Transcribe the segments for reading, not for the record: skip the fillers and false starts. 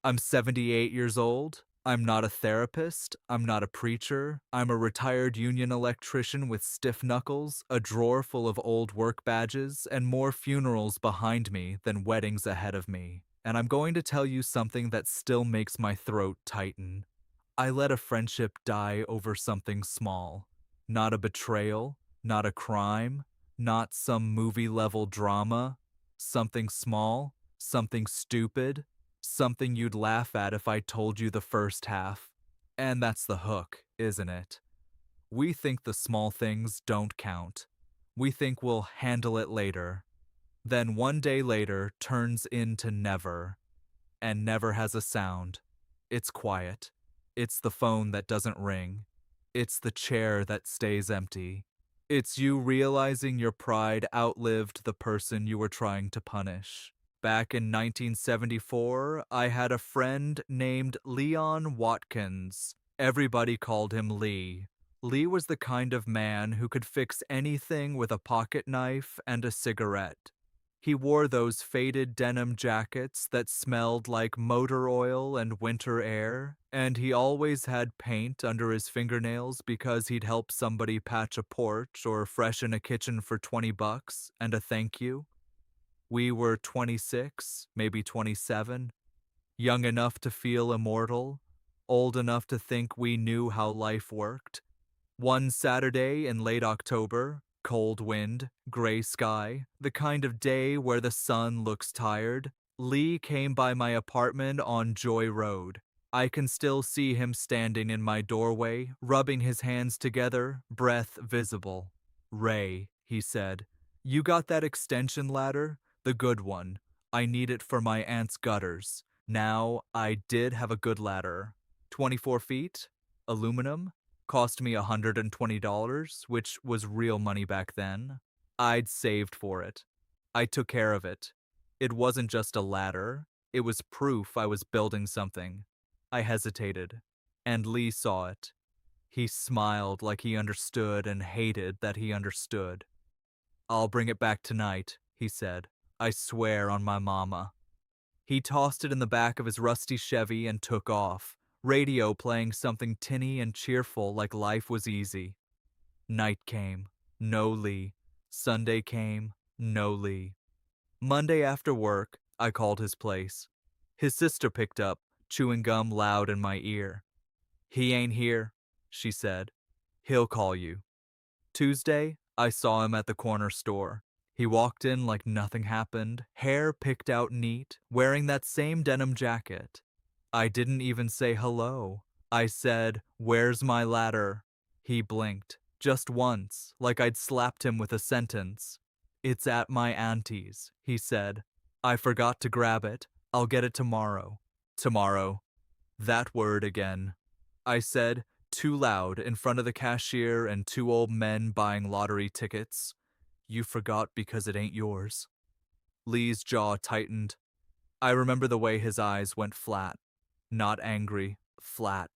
I'm 78 years old. I'm not a therapist. I'm not a preacher. I'm a retired union electrician with stiff knuckles, a drawer full of old work badges, and more funerals behind me than weddings ahead of me. And I'm going to tell you something that still makes my throat tighten. I let a friendship die over something small. Not a betrayal, not a crime, not some movie level drama. Something small, something stupid, something you'd laugh at if I told you the first half. And that's the hook, isn't it? We think the small things don't count. We think we'll handle it later. Then one day later turns into never, and never has a sound. It's quiet. It's the phone that doesn't ring. It's the chair that stays empty. It's you realizing your pride outlived the person you were trying to punish. Back in 1974, I had a friend named Leon Watkins. Everybody called him Lee. Lee was the kind of man who could fix anything with a pocket knife and a cigarette. He wore those faded denim jackets that smelled like motor oil and winter air, and he always had paint under his fingernails because he'd help somebody patch a porch or freshen a kitchen for $20 and a thank you. We were 26, maybe 27, young enough to feel immortal, old enough to think we knew how life worked. One Saturday in late October, cold wind, gray sky, the kind of day where the sun looks tired, Lee came by my apartment on Joy Road. I can still see him standing in my doorway, rubbing his hands together, breath visible. "Ray," he said, "you got that extension ladder? The good one. I need it for my aunt's gutters." Now, I did have a good ladder. 24 feet, aluminum, cost me $120, which was real money back then. I'd saved for it. I took care of it. It wasn't just a ladder, it was proof I was building something. I hesitated, and Lee saw it. He smiled like he understood and hated that he understood. "I'll bring it back tonight," he said. "I swear on my mama." He tossed it in the back of his rusty Chevy and took off, radio playing something tinny and cheerful like life was easy. Night came. No Lee. Sunday came. No Lee. Monday after work, I called his place. His sister picked up, chewing gum loud in my ear. "He ain't here," she said. "He'll call you." Tuesday, I saw him at the corner store. He walked in like nothing happened, hair picked out neat, wearing that same denim jacket. I didn't even say hello. I said, "Where's my ladder?" He blinked, just once, like I'd slapped him with a sentence. "It's at my auntie's," he said. "I forgot to grab it. I'll get it tomorrow." Tomorrow. That word again. I said, too loud in front of the cashier and two old men buying lottery tickets. "You forgot because it ain't yours." Lee's jaw tightened. I remember the way his eyes went flat. Not angry, flat.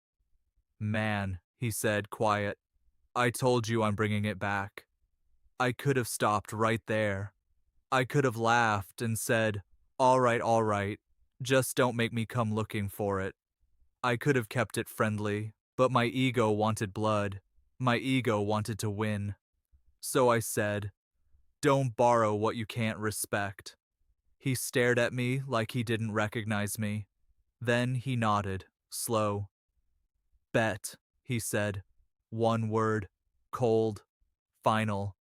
"Man," he said, quiet. "I told you I'm bringing it back." I could have stopped right there. I could have laughed and said, all right, just don't make me come looking for it." I could have kept it friendly, but my ego wanted blood. My ego wanted to win. So I said, "Don't borrow what you can't respect." He stared at me like he didn't recognize me. Then he nodded, slow. "Bet," he said. One word, cold, final.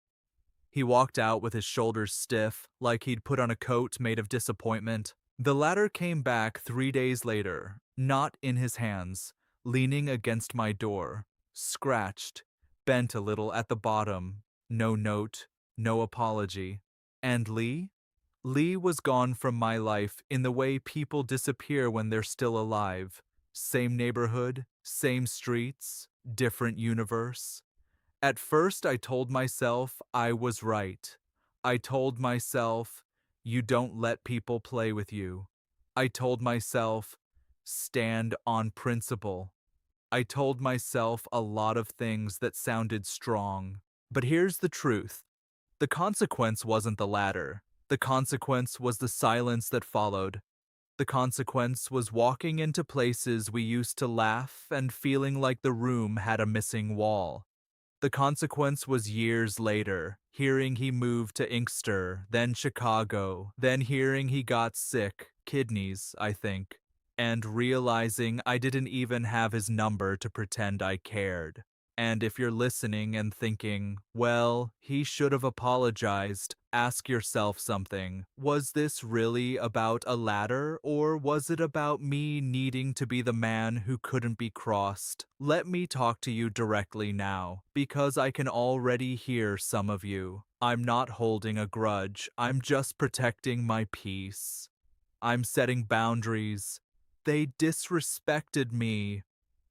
He walked out with his shoulders stiff, like he'd put on a coat made of disappointment. The ladder came back 3 days later, not in his hands, leaning against my door, scratched, bent a little at the bottom, no note, no apology. And Lee? Lee was gone from my life in the way people disappear when they're still alive. Same neighborhood, same streets, different universe. At first, I told myself I was right. I told myself, you don't let people play with you. I told myself, stand on principle. I told myself a lot of things that sounded strong. But here's the truth. The consequence wasn't the latter. The consequence was the silence that followed. The consequence was walking into places we used to laugh and feeling like the room had a missing wall. The consequence was years later, hearing he moved to Inkster, then Chicago, then hearing he got sick, kidneys, I think, and realizing I didn't even have his number to pretend I cared. And if you're listening and thinking, well, he should have apologized, ask yourself something. Was this really about a ladder, or was it about me needing to be the man who couldn't be crossed? Let me talk to you directly now, because I can already hear some of you. I'm not holding a grudge, I'm just protecting my peace. I'm setting boundaries. They disrespected me.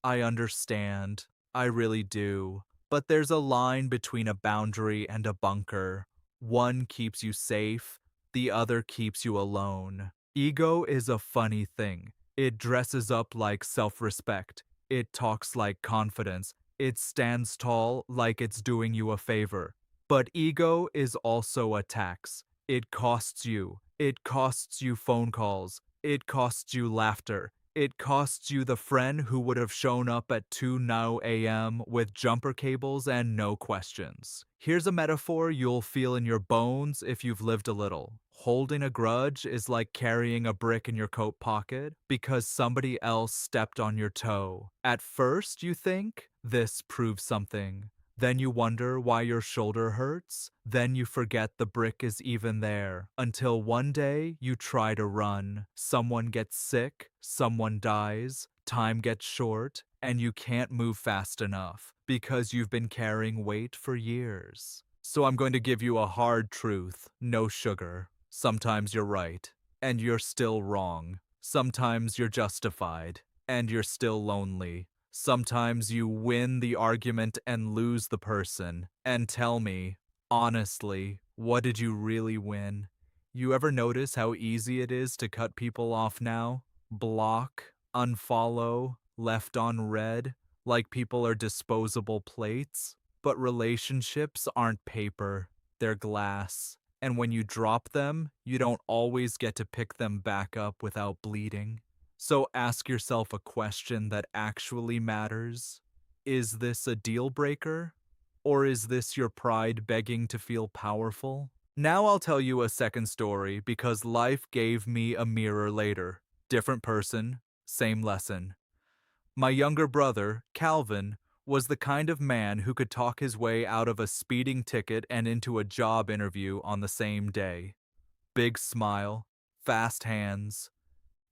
I understand. I really do. But there's a line between a boundary and a bunker. One keeps you safe, the other keeps you alone. Ego is a funny thing. It dresses up like self-respect. It talks like confidence. It stands tall like it's doing you a favor. But ego is also a tax. It costs you. It costs you phone calls. It costs you laughter. It costs you the friend who would have shown up at 2 now a.m. with jumper cables and no questions. Here's a metaphor you'll feel in your bones if you've lived a little. Holding a grudge is like carrying a brick in your coat pocket because somebody else stepped on your toe. At first, you think, this proves something. Then you wonder why your shoulder hurts. Then you forget the brick is even there. Until one day you try to run. Someone gets sick, someone dies, time gets short, and you can't move fast enough because you've been carrying weight for years. So I'm going to give you a hard truth, no sugar. Sometimes you're right, and you're still wrong. Sometimes you're justified, and you're still lonely. Sometimes you win the argument and lose the person. And tell me, honestly, what did you really win? You ever notice how easy it is to cut people off now? Block, unfollow, left on red, like people are disposable plates? But relationships aren't paper, they're glass. And when you drop them, you don't always get to pick them back up without bleeding. So ask yourself a question that actually matters. Is this a deal breaker? Or is this your pride begging to feel powerful? Now I'll tell you a second story because life gave me a mirror later. Different person, same lesson. My younger brother, Calvin, was the kind of man who could talk his way out of a speeding ticket and into a job interview on the same day. Big smile, fast hands,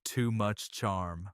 too much charm.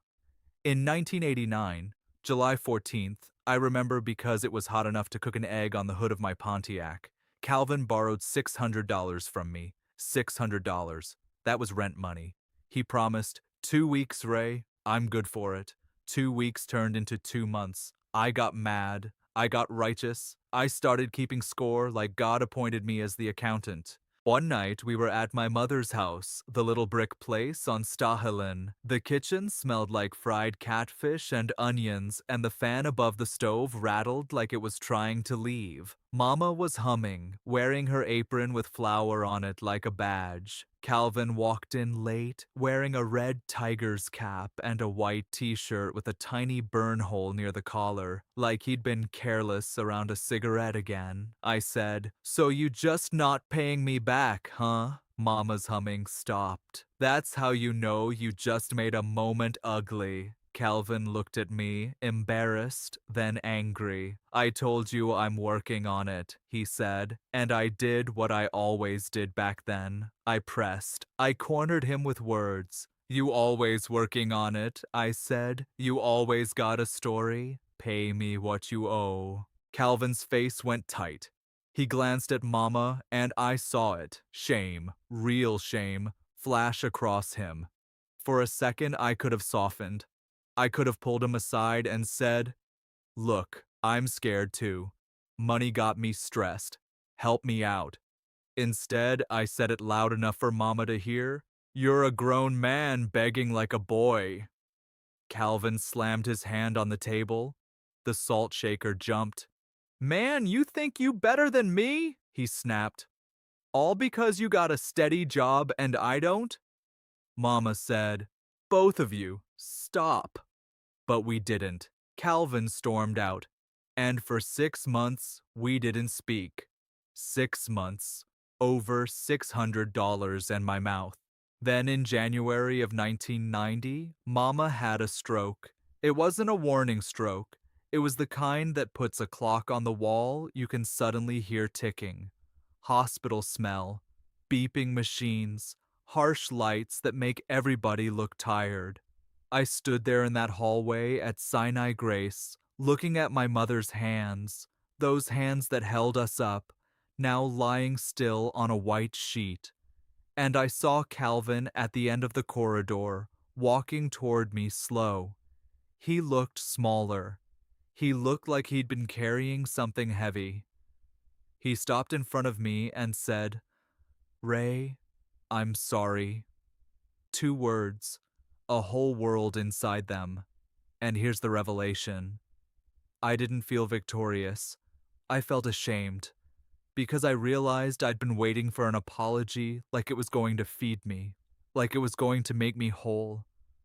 In 1989, July 14th, I remember because it was hot enough to cook an egg on the hood of my Pontiac. Calvin borrowed $600 from me. $600. That was rent money. He promised, 2 weeks, Ray. I'm good for it. 2 weeks turned into 2 months. I got mad. I got righteous. I started keeping score like God appointed me as the accountant. One night, we were at my mother's house, the little brick place on Stahelin. The kitchen smelled like fried catfish and onions, and the fan above the stove rattled like it was trying to leave. Mama was humming, wearing her apron with flour on it like a badge. Calvin walked in late, wearing a red tiger's cap and a white t-shirt with a tiny burn hole near the collar, like he'd been careless around a cigarette again. I said, "So you just not paying me back, huh?" Mama's humming stopped. "That's how you know you just made a moment ugly." Calvin looked at me, embarrassed, then angry. "I told you I'm working on it," he said, and I did what I always did back then. I pressed. I cornered him with words. "You always working on it," I said. "You always got a story. Pay me what you owe." Calvin's face went tight. He glanced at Mama, and I saw it. Shame, real shame, flash across him. For a second, I could have softened. I could have pulled him aside and said, "Look, I'm scared too. Money got me stressed. Help me out." Instead, I said it loud enough for Mama to hear, "You're a grown man begging like a boy." Calvin slammed his hand on the table. The salt shaker jumped. "Man, you think you better than me?" he snapped. "All because you got a steady job and I don't?" Mama said, Both of you, stop. But we didn't. Calvin stormed out. And for 6 months, we didn't speak. 6 months. Over $600 in my mouth. Then in January of 1990, Mama had a stroke. It wasn't a warning stroke. It was the kind that puts a clock on the wall you can suddenly hear ticking. Hospital smell, beeping machines, harsh lights that make everybody look tired. I stood there in that hallway at Sinai Grace, looking at my mother's hands, those hands that held us up, now lying still on a white sheet. And I saw Calvin at the end of the corridor, walking toward me slow. He looked smaller. He looked like he'd been carrying something heavy. He stopped in front of me and said, "Ray, I'm sorry." 2 words, a whole world inside them. And here's the revelation. I didn't feel victorious. I felt ashamed, because I realized I'd been waiting for an apology like it was going to feed me, like it was going to make me whole.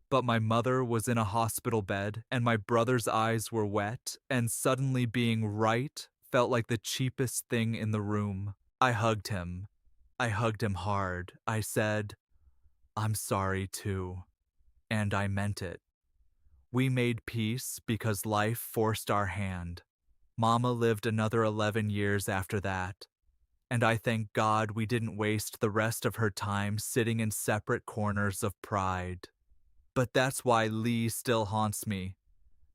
But my mother was in a hospital bed, and my brother's eyes were wet, and suddenly being right felt like the cheapest thing in the room. I hugged him. I hugged him hard. I said, "I'm sorry too." And I meant it. We made peace because life forced our hand. Mama lived another 11 years after that. And I thank God we didn't waste the rest of her time sitting in separate corners of pride. But that's why Lee still haunts me.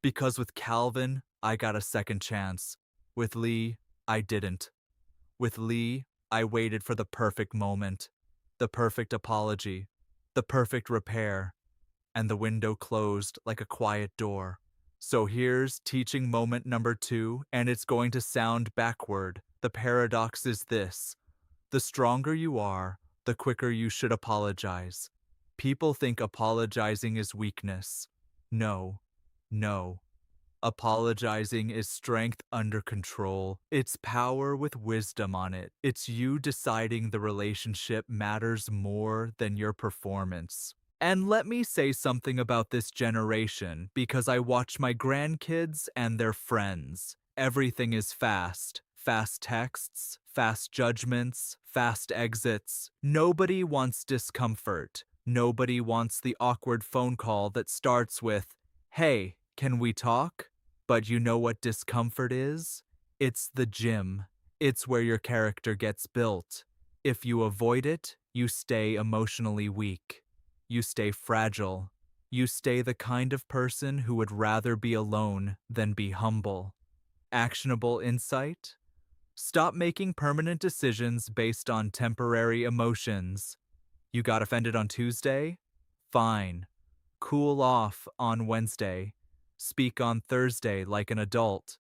Because with Calvin, I got a second chance. With Lee, I didn't. With Lee, I waited for the perfect moment, the perfect apology, the perfect repair, and the window closed like a quiet door. So here's teaching moment number 2, and it's going to sound backward. The paradox is this: the stronger you are, the quicker you should apologize. People think apologizing is weakness. No, no. Apologizing is strength under control. It's power with wisdom on it. It's you deciding the relationship matters more than your performance. And let me say something about this generation, because I watch my grandkids and their friends. Everything is fast. Fast texts, fast judgments, fast exits. Nobody wants discomfort. Nobody wants the awkward phone call that starts with, "Hey, can we talk?" But you know what discomfort is? It's the gym. It's where your character gets built. If you avoid it, you stay emotionally weak. You stay fragile. You stay the kind of person who would rather be alone than be humble. Actionable insight? Stop making permanent decisions based on temporary emotions. You got offended on Tuesday? Fine. Cool off on Wednesday. Speak on Thursday like an adult.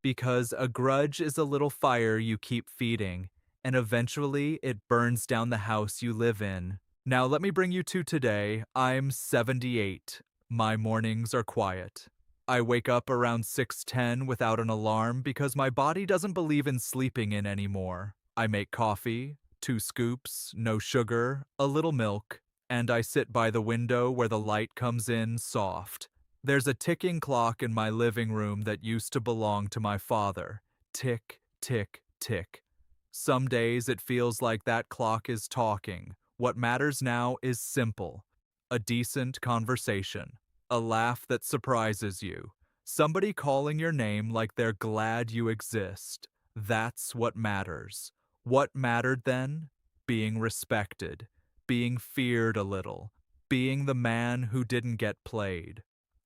Because a grudge is a little fire you keep feeding, and eventually it burns down the house you live in. Now let me bring you to today. I'm 78. My mornings are quiet. I wake up around 6:10 without an alarm because my body doesn't believe in sleeping in anymore. I make coffee, 2 scoops, no sugar, a little milk, and I sit by the window where the light comes in soft. There's a ticking clock in my living room that used to belong to my father. Tick, tick, tick. Some days it feels like that clock is talking. What matters now is simple: a decent conversation, a laugh that surprises you, somebody calling your name like they're glad you exist. That's what matters. What mattered then? Being respected, being feared a little, being the man who didn't get played.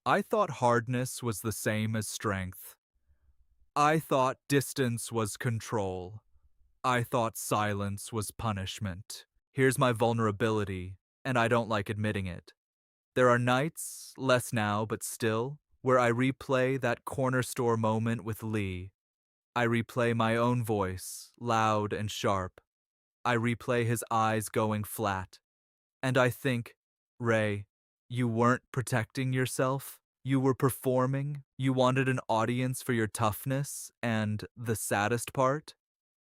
I thought hardness was the same as strength. I thought distance was control. I thought silence was punishment. Here's my vulnerability, and I don't like admitting it. There are nights, less now but still, where I replay that corner store moment with Lee. I replay my own voice, loud and sharp. I replay his eyes going flat. And I think, "Ray, you weren't protecting yourself. You were performing. You wanted an audience for your toughness, and the saddest part?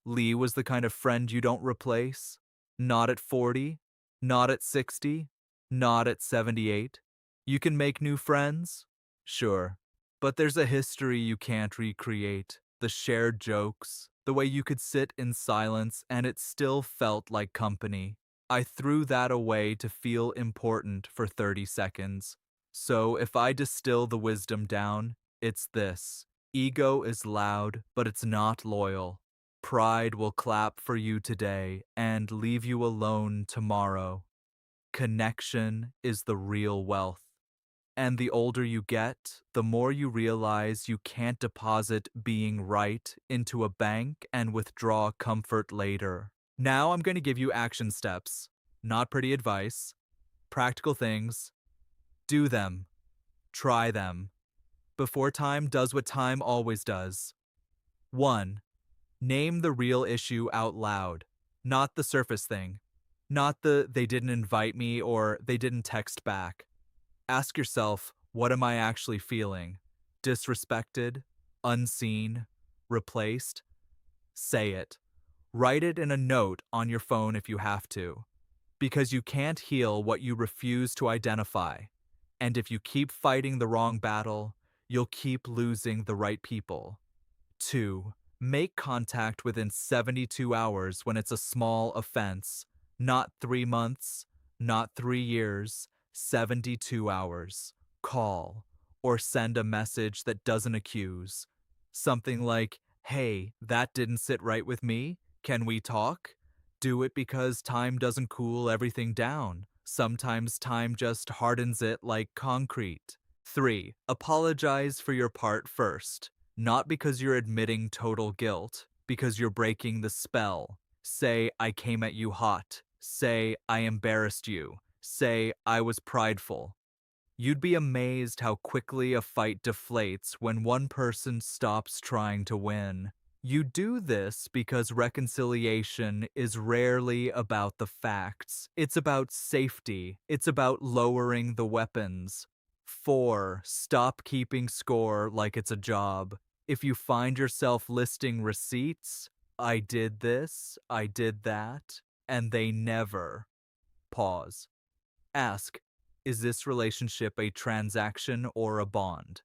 Lee was the kind of friend you don't replace. Not at 40, not at 60, not at 78. You can make new friends? Sure. But there's a history you can't recreate. The shared jokes, the way you could sit in silence and it still felt like company. I threw that away to feel important for 30 seconds. So if I distill the wisdom down, it's this. Ego is loud, but it's not loyal. Pride will clap for you today and leave you alone tomorrow. Connection is the real wealth. And the older you get, the more you realize you can't deposit being right into a bank and withdraw comfort later. Now I'm going to give you action steps, not pretty advice, practical things. Do them, try them, before time does what time always does. 1. Name the real issue out loud, not the surface thing, not the they didn't invite me or they didn't text back. Ask yourself, what am I actually feeling? Disrespected? Unseen? Replaced? Say it. Write it in a note on your phone if you have to. Because you can't heal what you refuse to identify. And if you keep fighting the wrong battle, you'll keep losing the right people. 2. Make contact within 72 hours when it's a small offense, not 3 months, not 3 years, 72 hours. Call or send a message that doesn't accuse. Something like, hey, that didn't sit right with me. Can we talk? Do it because time doesn't cool everything down. Sometimes time just hardens it like concrete. 3. Apologize for your part first. Not because you're admitting total guilt, because you're breaking the spell. Say, I came at you hot. Say, I embarrassed you. Say, I was prideful. You'd be amazed how quickly a fight deflates when one person stops trying to win. You do this because reconciliation is rarely about the facts. It's about safety. It's about lowering the weapons. 4. Stop keeping score like it's a job. If you find yourself listing receipts, I did this, I did that, and they never pause. Ask, is this relationship a transaction or a bond?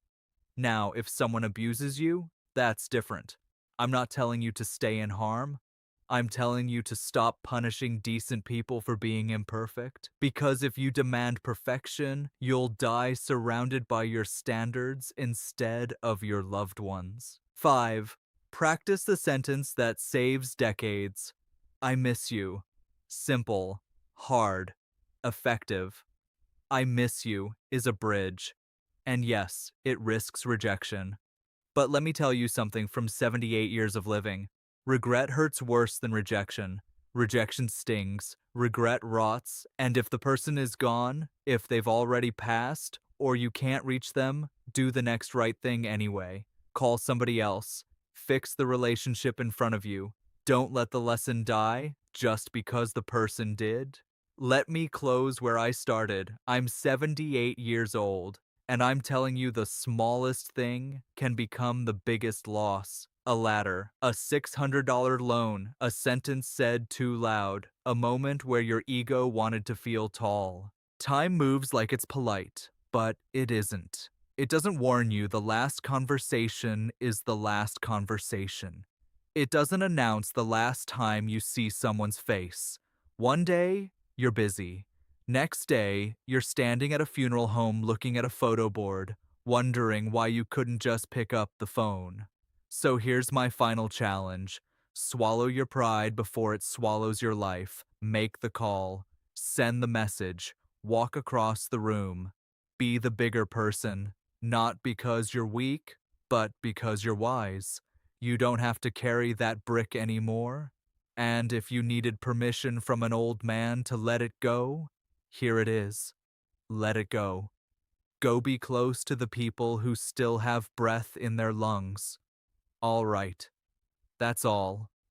Now, if someone abuses you, that's different. I'm not telling you to stay in harm. I'm telling you to stop punishing decent people for being imperfect. Because if you demand perfection, you'll die surrounded by your standards instead of your loved ones. 5. Practice the sentence that saves decades. I miss you. Simple, hard, effective. I miss you is a bridge. And yes, it risks rejection. But let me tell you something from 78 years of living. Regret hurts worse than rejection. Rejection stings, regret rots, and if the person is gone, if they've already passed, or you can't reach them, do the next right thing anyway. Call somebody else. Fix the relationship in front of you. Don't let the lesson die just because the person did. Let me close where I started. I'm 78 years old. And I'm telling you, the smallest thing can become the biggest loss. A ladder, a $600 loan, a sentence said too loud, a moment where your ego wanted to feel tall. Time moves like it's polite, but it isn't. It doesn't warn you the last conversation is the last conversation. It doesn't announce the last time you see someone's face. One day, you're busy. Next day, you're standing at a funeral home looking at a photo board, wondering why you couldn't just pick up the phone. So here's my final challenge. Swallow your pride before it swallows your life. Make the call. Send the message. Walk across the room. Be the bigger person, not because you're weak, but because you're wise. You don't have to carry that brick anymore. And if you needed permission from an old man to let it go, here it is. Let it go. Go be close to the people who still have breath in their lungs. All right. That's all.